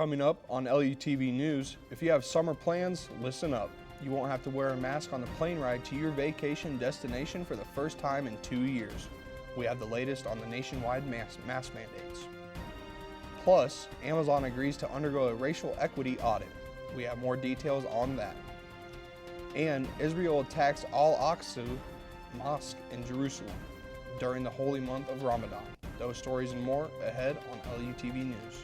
Coming up on LUTV News, if you have summer plans, listen up. You won't have to wear a mask on the plane ride to your vacation destination for the first time in 2 years. We have the latest on the nationwide mask mandates. Plus, Amazon agrees to undergo a racial equity audit. We have more details on that. And Israel attacks Al-Aqsa Mosque in Jerusalem during the holy month of Ramadan. Those stories and more ahead on LUTV News.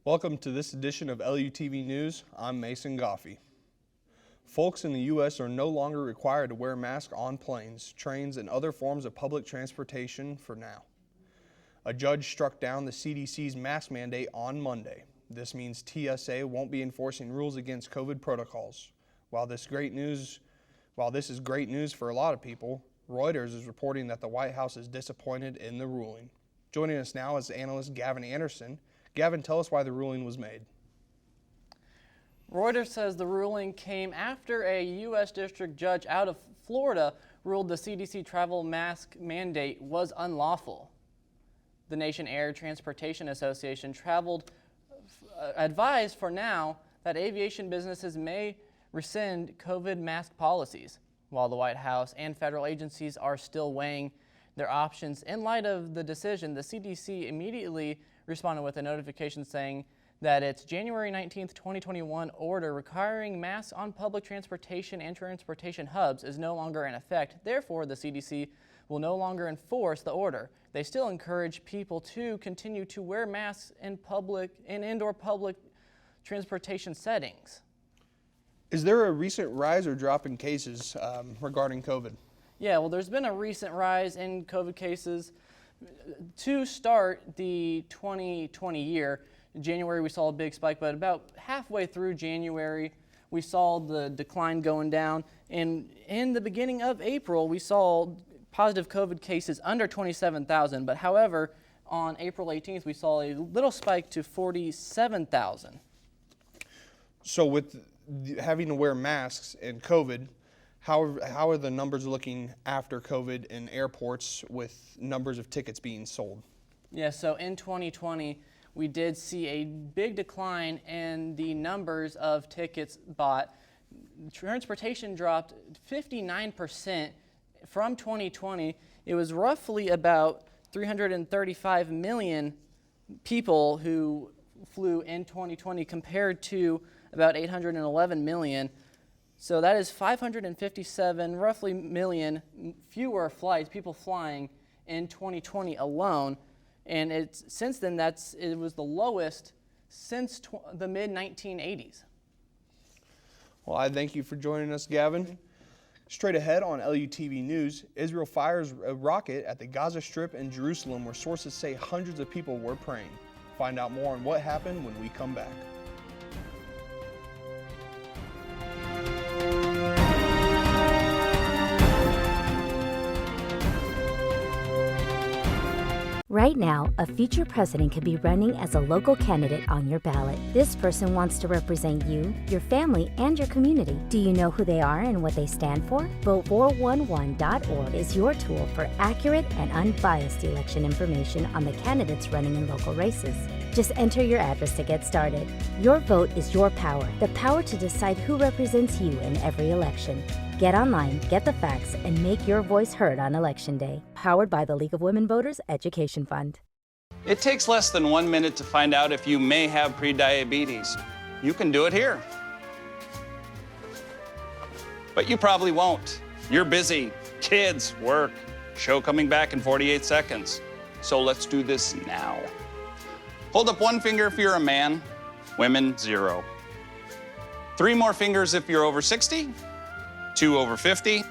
Welcome to this edition of LUTV News. I'm Mason Goffey. Folks in the U.S. are no longer required to wear masks on planes, trains, and other forms of public transportation for now. A judge struck down the CDC's mask mandate on Monday. This means TSA won't be enforcing rules against COVID protocols. While this is great news for a lot of people, Reuters is reporting that the White House is disappointed in the ruling. Joining us now is analyst Gavin Anderson. Gavin, tell us why the ruling was made. Reuters says the ruling came after a U.S. district judge out of Florida ruled the CDC travel mask mandate was unlawful. The Nation Air Transportation Association advised for now that aviation businesses may rescind COVID mask policies, while the White House and federal agencies are still weighing their options. In light of the decision, the CDC immediately responded with a notification saying that its January 19th, 2021 order requiring masks on public transportation and transportation hubs is no longer in effect. Therefore, the CDC will no longer enforce the order. They still encourage people to continue to wear masks in indoor public transportation settings. Is there a recent rise or drop in cases regarding COVID? Yeah, well, there's been a recent rise in COVID cases. To start the 2020 year, in January we saw a big spike, but about halfway through January we saw the decline going down. And in the beginning of April we saw positive COVID cases under 27,000, but however, on April 18th we saw a little spike to 47,000. So with having to wear masks and COVID, how are the numbers looking after COVID in airports with numbers of tickets being sold? Yeah, so in 2020, we did see a big decline in the numbers of tickets bought. Transportation dropped 59% from 2020. It was roughly about 335 million people who flew in 2020 compared to about 811 million. So that is 557 roughly million fewer flights, people flying in 2020 alone. And since then, it was the lowest since the mid-1980s. Well, I thank you for joining us, Gavin. Straight ahead on LUTV News, Israel fires a rocket at the Gaza Strip in Jerusalem where sources say hundreds of people were praying. Find out more on what happened when we come back. Right now, a future president could be running as a local candidate on your ballot. This person wants to represent you, your family, and your community. Do you know who they are and what they stand for? Vote411.org is your tool for accurate and unbiased election information on the candidates running in local races. Just enter your address to get started. Your vote is your power, the power to decide who represents you in every election. Get online, get the facts, and make your voice heard on Election Day. Powered by the League of Women Voters Education Fund. It takes less than 1 minute to find out if you may have prediabetes. You can do it here. But you probably won't. You're busy. Kids, work, show coming back in 48 seconds. So let's do this now. Hold up one finger if you're a man, women, 0. 3 more fingers if you're over 60. 2 over 50,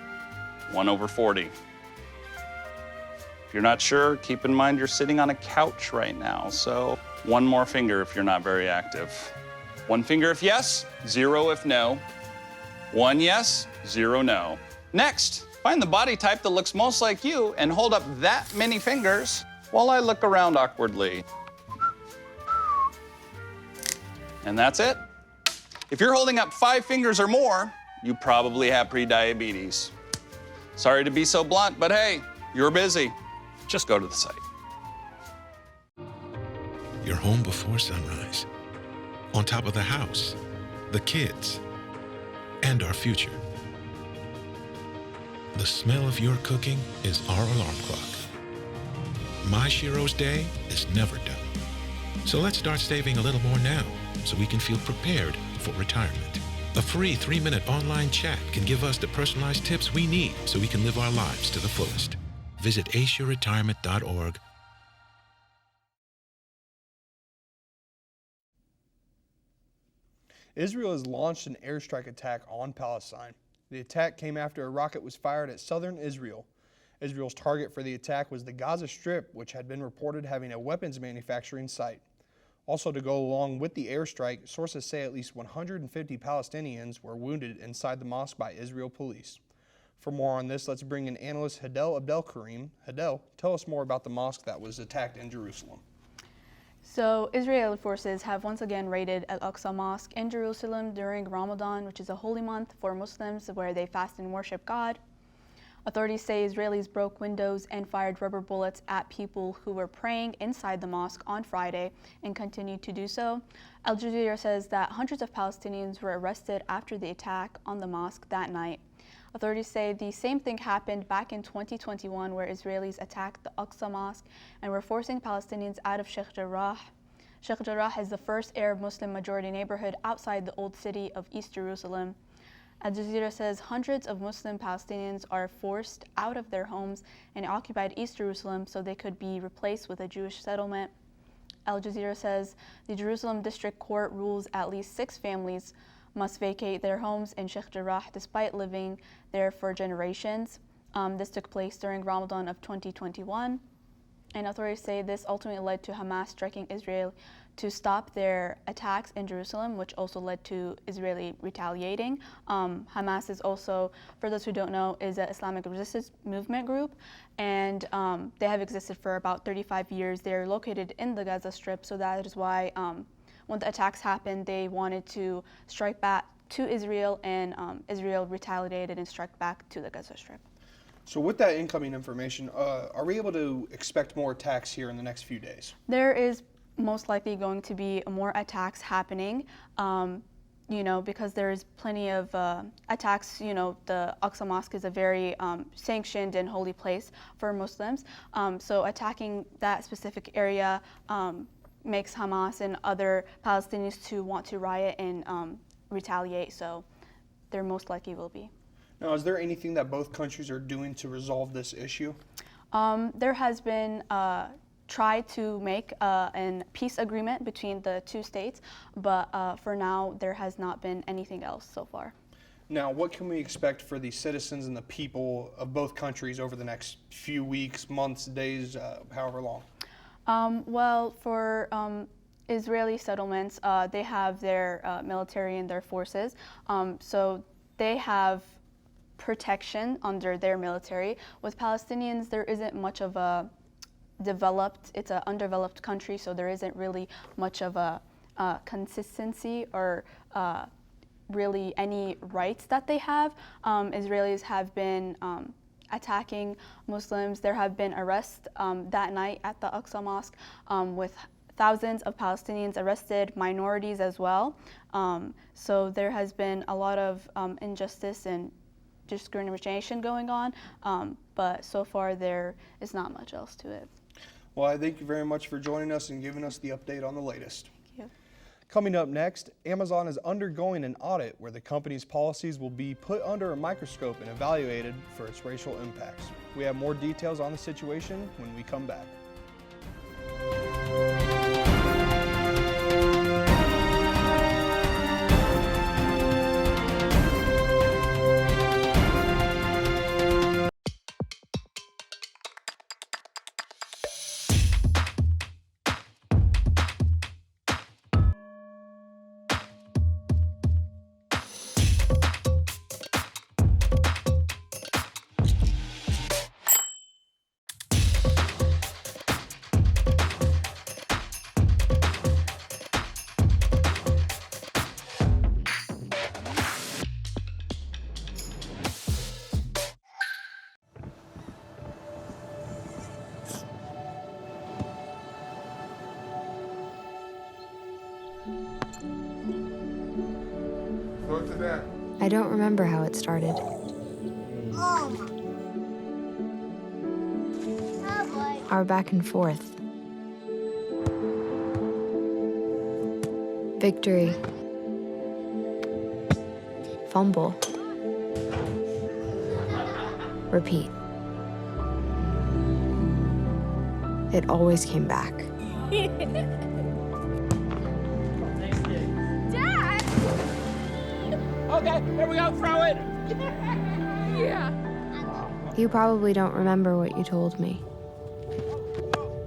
1 over 40. If you're not sure, keep in mind you're sitting on a couch right now, so 1 more finger if you're not very active. 1 finger if yes, 0 if no. 1 yes, 0 no. Next, find the body type that looks most like you and hold up that many fingers while I look around awkwardly. And that's it. If you're holding up 5 fingers or more, you probably have prediabetes. Sorry to be so blunt, but hey, you're busy. Just go to the site. You're home before sunrise, on top of the house, the kids, and our future. The smell of your cooking is our alarm clock. My Shiro's day is never done. So let's start saving a little more now so we can feel prepared for retirement. A free 3-minute online chat can give us the personalized tips we need so we can live our lives to the fullest. Visit aceyourretirement.org. Israel has launched an airstrike attack on Palestine. The attack came after a rocket was fired at southern Israel. Israel's target for the attack was the Gaza Strip, which had been reported having a weapons manufacturing site. Also, to go along with the airstrike, sources say at least 150 Palestinians were wounded inside the mosque by Israel police. For more on this, let's bring in analyst Hadel Abdelkarim. Hadel, tell us more about the mosque that was attacked in Jerusalem. So Israeli forces have once again raided Al-Aqsa Mosque in Jerusalem during Ramadan, which is a holy month for Muslims where they fast and worship God. Authorities say Israelis broke windows and fired rubber bullets at people who were praying inside the mosque on Friday and continued to do so. Al Jazeera says that hundreds of Palestinians were arrested after the attack on the mosque that night. Authorities say the same thing happened back in 2021 where Israelis attacked the Aqsa Mosque and were forcing Palestinians out of Sheikh Jarrah. Sheikh Jarrah is the first Arab Muslim majority neighborhood outside the old city of East Jerusalem. Al Jazeera says hundreds of Muslim Palestinians are forced out of their homes in occupied East Jerusalem so they could be replaced with a Jewish settlement. Al Jazeera says the Jerusalem District Court rules at least 6 families must vacate their homes in Sheikh Jarrah despite living there for generations. This took place during Ramadan of 2021. And authorities say this ultimately led to Hamas striking Israel to stop their attacks in Jerusalem, which also led to Israeli retaliating. Hamas is also, for those who don't know, is an Islamic resistance movement group, and they have existed for about 35 years. They're located in the Gaza Strip, so that is why when the attacks happened, they wanted to strike back to Israel, and Israel retaliated and struck back to the Gaza Strip. So with that incoming information, are we able to expect more attacks here in the next few days? There is most likely going to be more attacks happening, because there is plenty of attacks. The Aqsa Mosque is a very sanctioned and holy place for Muslims. So attacking that specific area makes Hamas and other Palestinians to want to riot and retaliate, so there most likely will be. Now, is there anything that both countries are doing to resolve this issue? There has been try to make a peace agreement between the 2 states, but for now there has not been anything else so far. Now, what can we expect for the citizens and the people of both countries over the next few weeks, months, days, however long? Well, for Israeli settlements, they have their military and their forces, so they have protection under their military. With Palestinians, there isn't much of a it's an undeveloped country, so there isn't really much of a consistency or really any rights that they have. Israelis have been attacking Muslims. There have been arrests that night at the Aqsa Mosque with thousands of Palestinians arrested, minorities as well. So there has been a lot of injustice and discrimination going on, but so far there is not much else to it. Well, I thank you very much for joining us and giving us the update on the latest. Thank you. Coming up next, Amazon is undergoing an audit where the company's policies will be put under a microscope and evaluated for its racial impacts. We have more details on the situation when we come back. I don't remember how it started. Our back and forth. Victory. Fumble. Repeat. It always came back. Dad! Okay, here we go, throw it! Yeah. You probably don't remember what you told me,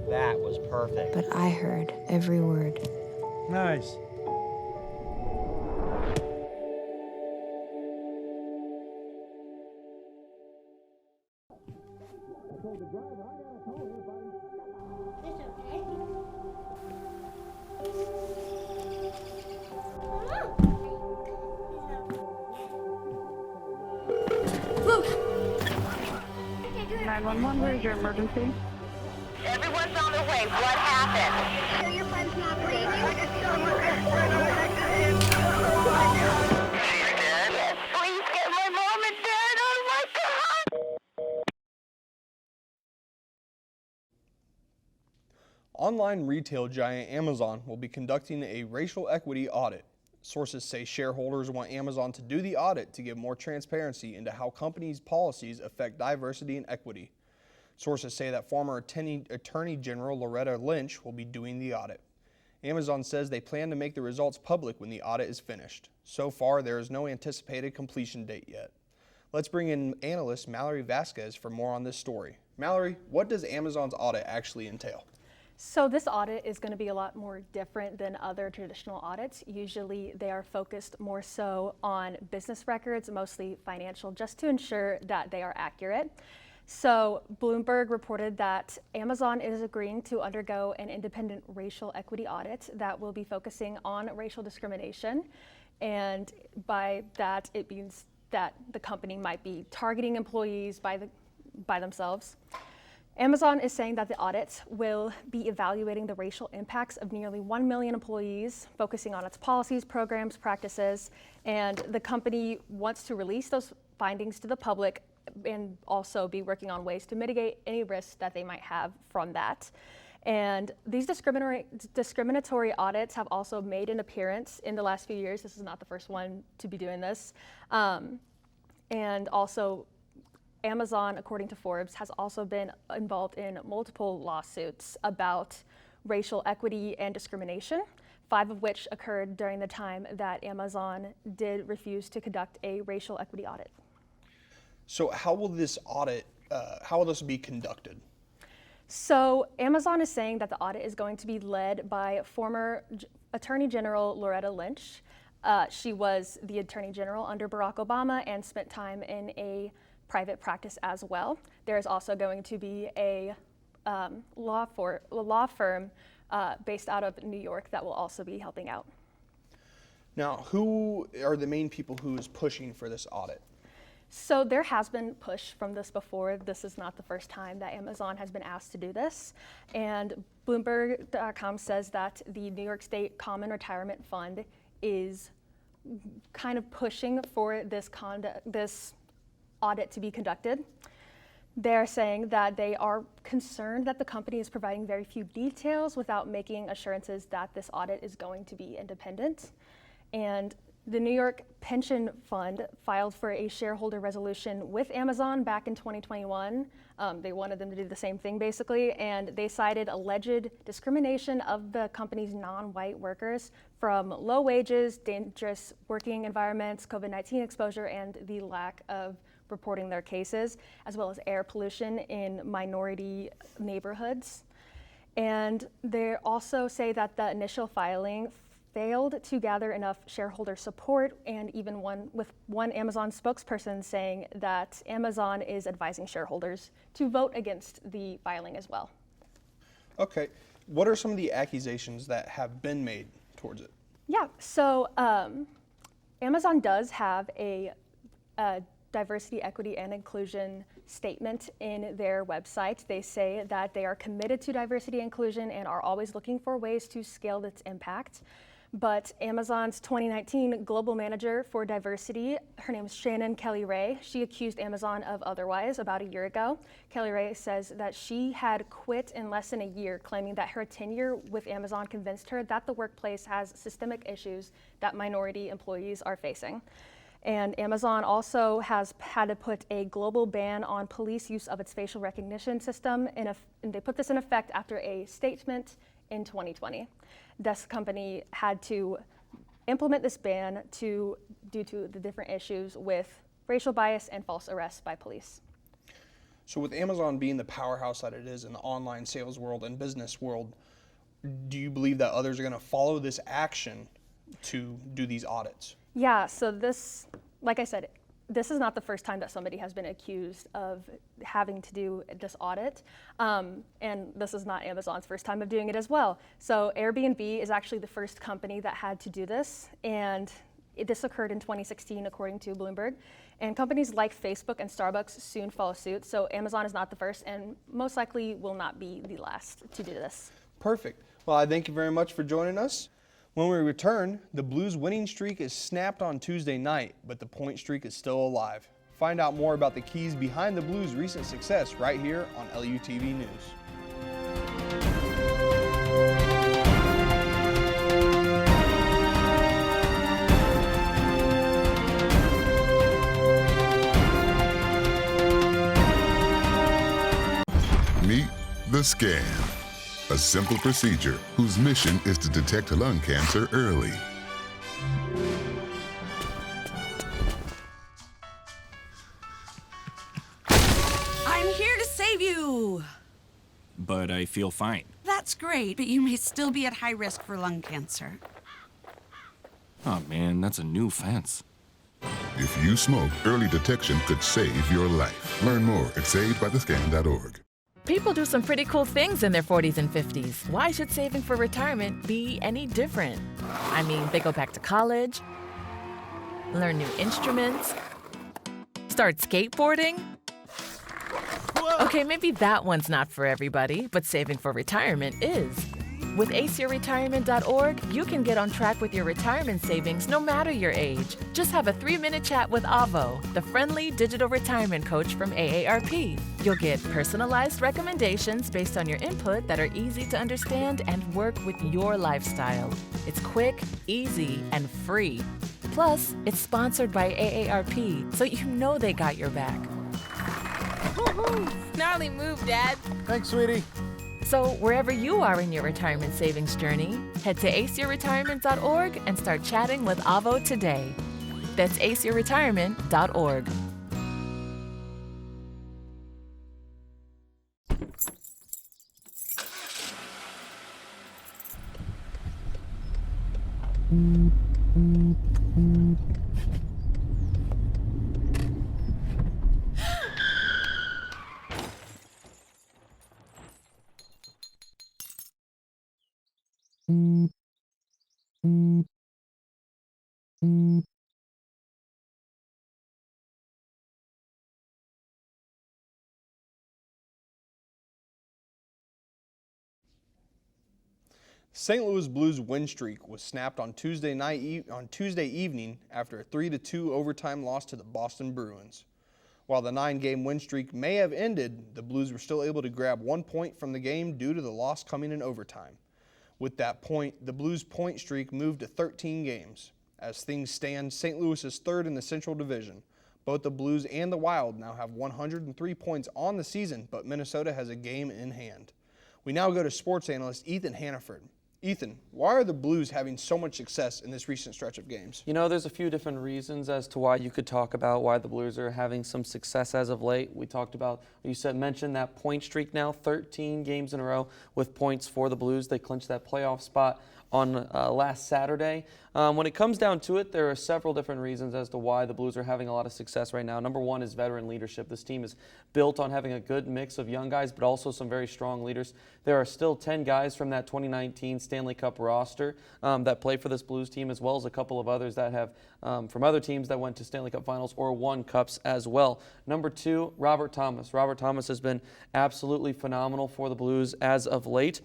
That was perfect. but I heard every word. Nice. Where's your emergency? Everyone's on their way. What happened? Your friend's not breathing. She's dead? Yes, please get my mom and dad. Oh my God! Online retail giant Amazon will be conducting a racial equity audit. Sources say shareholders want Amazon to do the audit to give more transparency into how companies' policies affect diversity and equity. Sources say that former Attorney General Loretta Lynch will be doing the audit. Amazon says they plan to make the results public when the audit is finished. So far, there is no anticipated completion date yet. Let's bring in analyst Mallory Vasquez for more on this story. Mallory, what does Amazon's audit actually entail? So this audit is going to be a lot more different than other traditional audits. Usually they are focused more so on business records, mostly financial, just to ensure that they are accurate. So Bloomberg reported that Amazon is agreeing to undergo an independent racial equity audit that will be focusing on racial discrimination. And by that, it means that the company might be targeting employees by themselves. Amazon is saying that the audit will be evaluating the racial impacts of nearly 1 million employees, focusing on its policies, programs, practices, and the company wants to release those findings to the public and also be working on ways to mitigate any risks that they might have from that. And these discriminatory audits have also made an appearance in the last few years. This is not the first one to be doing this. And also, Amazon, according to Forbes, has also been involved in multiple lawsuits about racial equity and discrimination, 5 of which occurred during the time that Amazon did refuse to conduct a racial equity audit. So how will this audit, how will this be conducted? So Amazon is saying that the audit is going to be led by former Attorney General Loretta Lynch. She was the Attorney General under Barack Obama and spent time in a private practice as well. There is also going to be a law firm based out of New York that will also be helping out. Now, who are the main people who is pushing for this audit? So there has been push from this before. This is not the first time that Amazon has been asked to do this. And Bloomberg.com says that the New York State Common Retirement Fund is kind of pushing for this audit to be conducted. They're saying that they are concerned that the company is providing very few details without making assurances that this audit is going to be independent. And the New York Pension Fund filed for a shareholder resolution with Amazon back in 2021. They wanted them to do the same thing basically, and they cited alleged discrimination of the company's non-white workers from low wages, dangerous working environments, COVID-19 exposure, and the lack of reporting their cases, as well as air pollution in minority neighborhoods. And they also say that the initial filing failed to gather enough shareholder support, and even one Amazon spokesperson saying that Amazon is advising shareholders to vote against the filing as well. Okay, what are some of the accusations that have been made towards it? Yeah, so Amazon does have a diversity, equity, and inclusion statement in their website. They say that they are committed to diversity and inclusion and are always looking for ways to scale its impact. But Amazon's 2019 Global Manager for Diversity, her name is Shannon Kelly Ray, she accused Amazon of otherwise about a year ago. Kelly Ray says that she had quit in less than a year, claiming that her tenure with Amazon convinced her that the workplace has systemic issues that minority employees are facing. And Amazon also has had to put a global ban on police use of its facial recognition system, and they put this in effect after a statement in 2020. This company had to implement this ban due to the different issues with racial bias and false arrests by police. So with Amazon being the powerhouse that it is in the online sales world and business world, do you believe that others are going to follow this action to do these audits? Yeah, so this, like I said, this is not the first time that somebody has been accused of having to do this audit, and this is not Amazon's first time of doing it as well. So Airbnb is actually the first company that had to do this, and this occurred in 2016 according to Bloomberg. And companies like Facebook and Starbucks soon follow suit, so Amazon is not the first and most likely will not be the last to do this. Perfect. Well, I thank you very much for joining us. When we return, the Blues winning streak is snapped on Tuesday night, but the point streak is still alive. Find out more about the keys behind the Blues' recent success right here on LUTV News. Meet the scan. A simple procedure whose mission is to detect lung cancer early. I'm here to save you! But I feel fine. That's great, but you may still be at high risk for lung cancer. Oh man, that's a new fence. If you smoke, early detection could save your life. Learn more at savedbythescan.org. People do some pretty cool things in their 40s and 50s. Why should saving for retirement be any different? I mean, they go back to college, learn new instruments, start skateboarding. Okay, maybe that one's not for everybody, but saving for retirement is. With aceyourretirement.org, you can get on track with your retirement savings no matter your age. Just have a 3-minute chat with Avo, the friendly digital retirement coach from AARP. You'll get personalized recommendations based on your input that are easy to understand and work with your lifestyle. It's quick, easy, and free. Plus, it's sponsored by AARP, so you know they got your back. Woohoo! Gnarly move, Dad. Thanks, sweetie. So wherever you are in your retirement savings journey, head to aceyourretirement.org and start chatting with Avo today. That's aceyourretirement.org. St. Louis Blues win streak was snapped on Tuesday evening after a 3-2 overtime loss to the Boston Bruins. While the 9-game win streak may have ended, the Blues were still able to grab 1 point from the game due to the loss coming in overtime. With that point, the Blues' point streak moved to 13 games. As things stand, St. Louis is third in the Central Division. Both the Blues and the Wild now have 103 points on the season, but Minnesota has a game in hand. We now go to sports analyst Ethan Hannaford. Ethan, why are the Blues having so much success in this recent stretch of games? You know, there's a few different reasons as to why you could talk about why the Blues are having some success as of late. We talked about, mentioned that point streak now, 13 games in a row with points for the Blues. They clinched that playoff spot on last Saturday. When it comes down to it, there are several different reasons as to why the Blues are having a lot of success right now. Number one is veteran leadership. This team is built on having a good mix of young guys, but also some very strong leaders. There are still 10 guys from that 2019 Stanley Cup roster that play for this Blues team, as well as a couple of others that have from other teams that went to Stanley Cup finals or won cups as well. Number two, Robert Thomas. Robert Thomas has been absolutely phenomenal for the Blues as of late.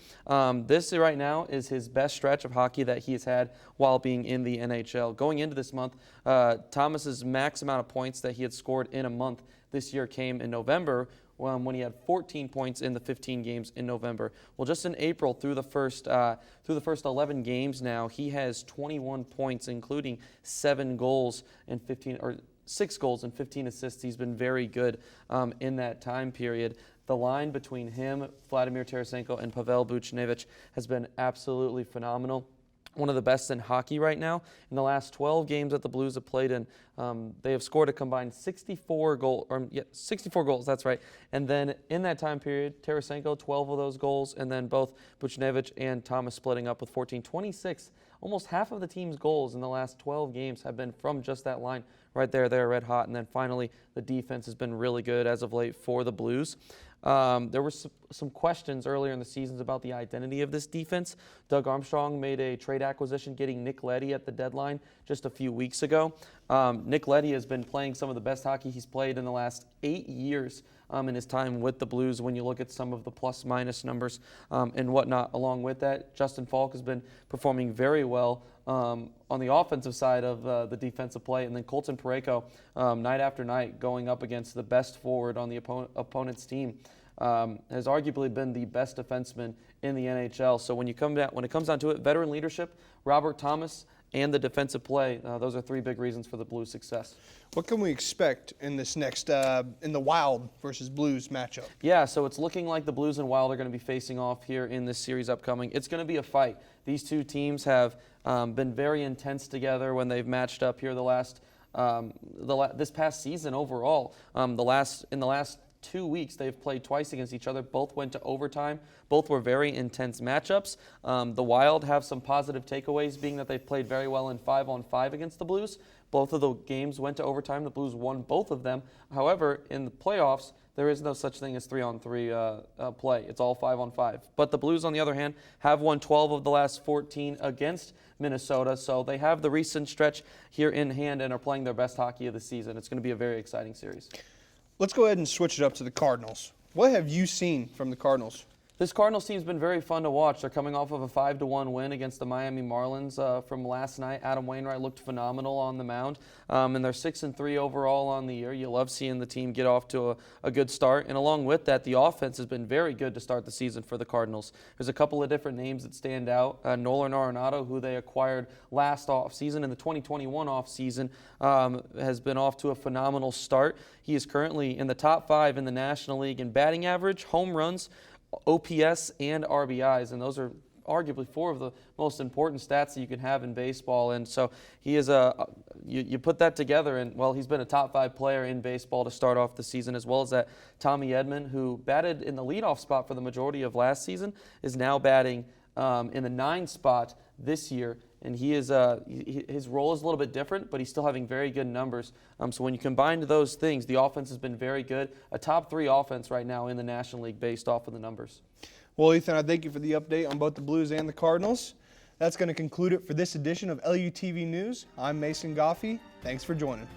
This right now is his best stretch of hockey that he has had while being in the NHL. Going into this month, Thomas's max amount of points that he had scored in a month this year came in November, when he had 14 points in the 15 games in November. Well, just in April, through the first 11 games now, he has 21 points, including 6 goals and 15 assists. He's been very good in that time period. The line between him, Vladimir Tarasenko, and Pavel Buchnevich has been absolutely phenomenal. One of the best in hockey right now. In the last 12 games that the Blues have played in, they have scored a combined 64 goals, that's right. And then in that time period, Tarasenko, 12 of those goals, and then both Buchnevich and Thomas splitting up with 14. 26, almost half of the team's goals in the last 12 games have been from just that line right there. They're red hot. And then finally, the defense has been really good as of late for the Blues. There were some questions earlier in the seasons about the identity of this defense. Doug Armstrong made a trade acquisition getting Nick Leddy at the deadline just a few weeks ago. Nick Leddy has been playing some of the best hockey he's played in the last 8 years in his time with the Blues when you look at some of the plus-minus numbers and whatnot. Along with that, Justin Falk has been performing very well on the offensive side of the defensive play. And then Colton Parayko, night after night, going up against the best forward on the opponent's team, has arguably been the best defenseman in the NHL. So when it comes down to it, veteran leadership, Robert Thomas, and the defensive play, those are 3 big reasons for the Blues' success. What can we expect in this next, in the Wild versus Blues matchup? Yeah, so it's looking like the Blues and Wild are going to be facing off here in this series upcoming. It's going to be a fight. These two teams have been very intense together when they've matched up here this past season overall. In the last 2 weeks, they've played twice against each other. Both went to overtime. Both were very intense matchups. The Wild have some positive takeaways, being that they've played very well in 5-on-5 against the Blues. Both of the games went to overtime. The Blues won both of them. However, in the playoffs, there is no such thing as 3-on-3 play. It's all 5-on-5. But the Blues, on the other hand, have won 12 of the last 14 against Minnesota. So they have the recent stretch here in hand and are playing their best hockey of the season. It's going to be a very exciting series. Let's go ahead and switch it up to the Cardinals. What have you seen from the Cardinals? This Cardinals team's been very fun to watch. They're coming off of a 5-1 win against the Miami Marlins from last night. Adam Wainwright looked phenomenal on the mound, and they're 6-3 overall on the year. You love seeing the team get off to a good start, and along with that, the offense has been very good to start the season for the Cardinals. There's a couple of different names that stand out. Nolan Arenado, who they acquired last offseason, in the 2021 offseason, has been off to a phenomenal start. He is currently in the top 5 in the National League in batting average, home runs, OPS, and RBIs, and those are arguably 4 of the most important stats that you can have in baseball. And so he is you put that together, and well, he's been a top 5 player in baseball to start off the season, as well as that Tommy Edman, who batted in the leadoff spot for the majority of last season, is now batting in the 9 spot this year. And he is his role is a little bit different, but he's still having very good numbers. So when you combine those things, the offense has been very good. A top 3 offense right now in the National League based off of the numbers. Well, Ethan, I thank you for the update on both the Blues and the Cardinals. That's going to conclude it for this edition of LUTV News. I'm Mason Goffey. Thanks for joining.